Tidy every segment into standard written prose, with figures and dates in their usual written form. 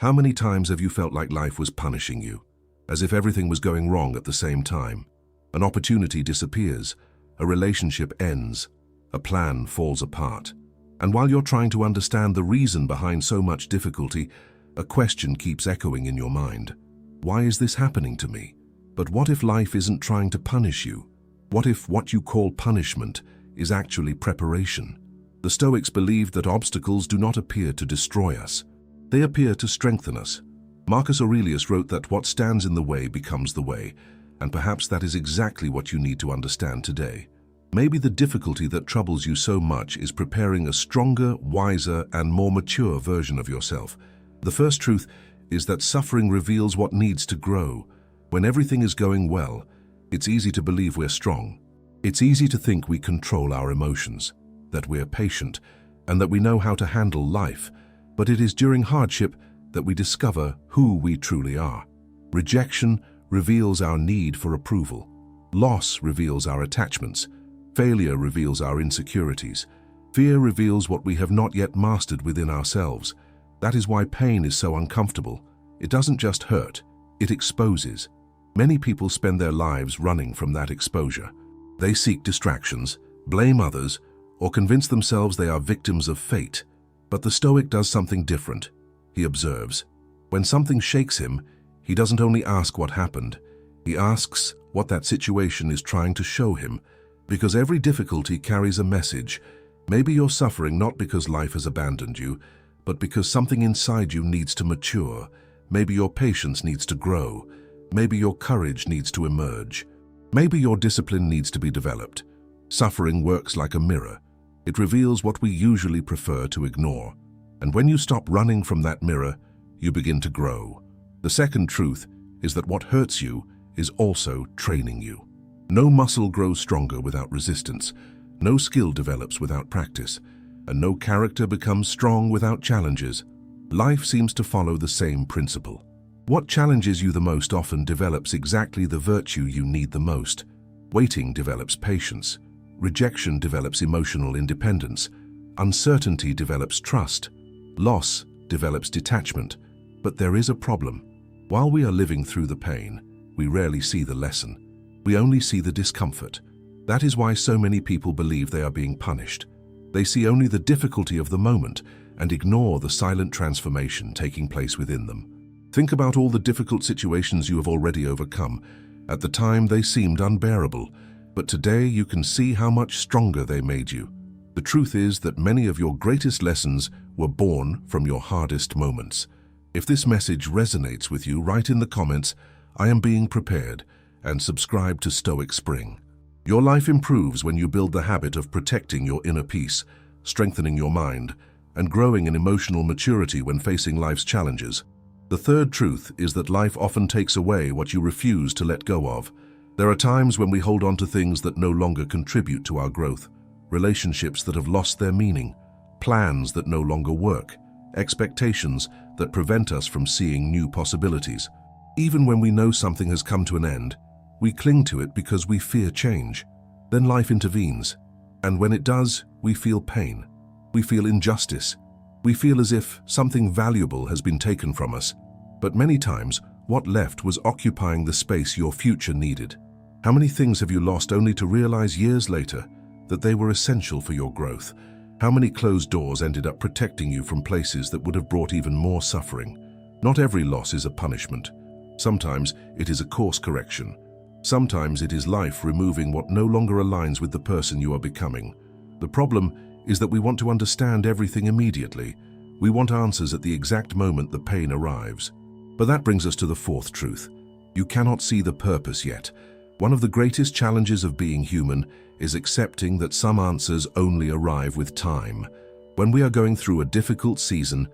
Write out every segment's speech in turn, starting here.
How many times have you felt like life was punishing you, as if everything was going wrong at the same time? An opportunity disappears, a relationship ends, a plan falls apart. And while you're trying to understand the reason behind so much difficulty, a question keeps echoing in your mind. Why is this happening to me? But what if life isn't trying to punish you? What if what you call punishment is actually preparation? The Stoics believed that obstacles do not appear to destroy us. They appear to strengthen us. Marcus Aurelius wrote that what stands in the way becomes the way, and perhaps that is exactly what you need to understand today. Maybe the difficulty that troubles you so much is preparing a stronger, wiser, and more mature version of yourself. The first truth is that suffering reveals what needs to grow. When everything is going well, it's easy to believe we're strong. It's easy to think we control our emotions, that we're patient, and that we know how to handle life. But it is during hardship that we discover who we truly are. Rejection reveals our need for approval. Loss reveals our attachments. Failure reveals our insecurities. Fear reveals what we have not yet mastered within ourselves. That is why pain is so uncomfortable. It doesn't just hurt, it exposes. Many people spend their lives running from that exposure. They seek distractions, blame others, or convince themselves they are victims of fate. But the Stoic does something different. He observes. When something shakes him, he doesn't only ask what happened, he asks what that situation is trying to show him, because every difficulty carries a message. Maybe you're suffering not because life has abandoned you, but because something inside you needs to mature. Maybe your patience needs to grow. Maybe your courage needs to emerge. Maybe your discipline needs to be developed. Suffering works like a mirror. It reveals what we usually prefer to ignore. And when you stop running from that mirror, you begin to grow. The second truth is that what hurts you is also training you. No muscle grows stronger without resistance. No skill develops without practice. And no character becomes strong without challenges. Life seems to follow the same principle. What challenges you the most often develops exactly the virtue you need the most. Waiting develops patience. Rejection develops emotional independence. Uncertainty develops trust. Loss develops detachment. But there is a problem. While we are living through the pain, we rarely see the lesson. We only see the discomfort. That is why so many people believe they are being punished. They see only the difficulty of the moment and ignore the silent transformation taking place within them. Think about all the difficult situations you have already overcome. At the time, they seemed unbearable, but today you can see how much stronger they made you. The truth is that many of your greatest lessons were born from your hardest moments. If this message resonates with you, write in the comments, "I am being prepared," and subscribe to Stoic Spring. Your life improves when you build the habit of protecting your inner peace, strengthening your mind, and growing in emotional maturity when facing life's challenges. The third truth is that life often takes away what you refuse to let go of. There are times when we hold on to things that no longer contribute to our growth, relationships that have lost their meaning, plans that no longer work, expectations that prevent us from seeing new possibilities. Even when we know something has come to an end, we cling to it because we fear change. Then life intervenes, and when it does, we feel pain. We feel injustice. We feel as if something valuable has been taken from us. But many times, what left was occupying the space your future needed. How many things have you lost only to realize years later that they were essential for your growth? How many closed doors ended up protecting you from places that would have brought even more suffering? Not every loss is a punishment. Sometimes it is a course correction. Sometimes it is life removing what no longer aligns with the person you are becoming. The problem is that we want to understand everything immediately. We want answers at the exact moment the pain arrives. But that brings us to the fourth truth. You cannot see the purpose yet. One of the greatest challenges of being human is accepting that some answers only arrive with time. When we are going through a difficult season,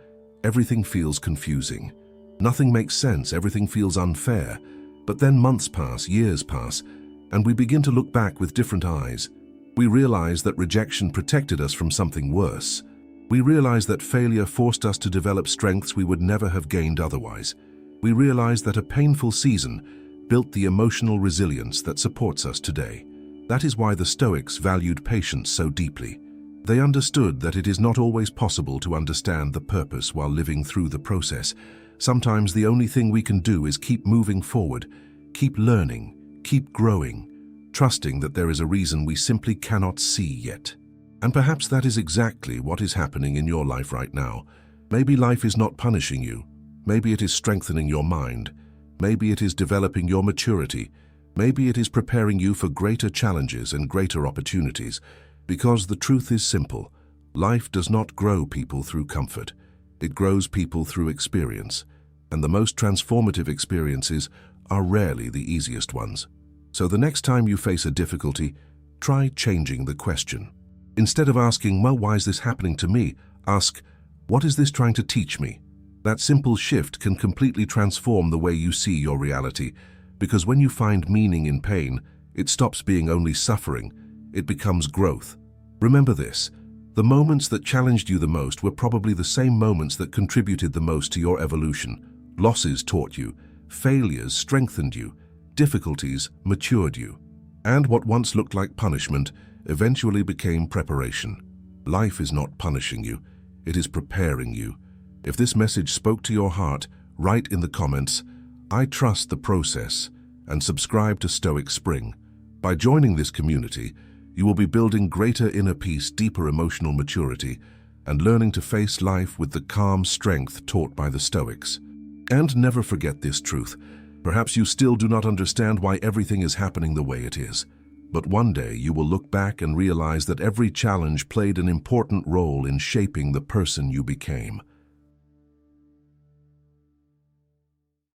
everything feels confusing. Nothing makes sense, everything feels unfair. But then months pass, years pass, and we begin to look back with different eyes. We realize that rejection protected us from something worse. We realize that failure forced us to develop strengths we would never have gained otherwise. We realize that a painful season built the emotional resilience that supports us today. That is why the Stoics valued patience so deeply. They understood that it is not always possible to understand the purpose while living through the process, Sometimes the only thing we can do is keep moving forward, keep learning, keep growing, trusting that there is a reason we simply cannot see yet. And perhaps that is exactly what is happening in your life right now. Maybe life is not punishing you. Maybe it is strengthening your mind. Maybe it is developing your maturity. Maybe it is preparing you for greater challenges and greater opportunities. Because the truth is simple. Life does not grow people through comfort. It grows people through experience. And the most transformative experiences are rarely the easiest ones. So the next time you face a difficulty, try changing the question. Instead of asking, well, why is this happening to me? Ask, what is this trying to teach me? That simple shift can completely transform the way you see your reality, because when you find meaning in pain, it stops being only suffering, it becomes growth. Remember this, the moments that challenged you the most were probably the same moments that contributed the most to your evolution. Losses taught you, failures strengthened you, difficulties matured you. And what once looked like punishment eventually became preparation. Life is not punishing you, it is preparing you. If this message spoke to your heart, write in the comments, I trust the process, and subscribe to Stoic Spring. By joining this community, you will be building greater inner peace, deeper emotional maturity, and learning to face life with the calm strength taught by the Stoics. And never forget this truth. Perhaps you still do not understand why everything is happening the way it is. But one day you will look back and realize that every challenge played an important role in shaping the person you became.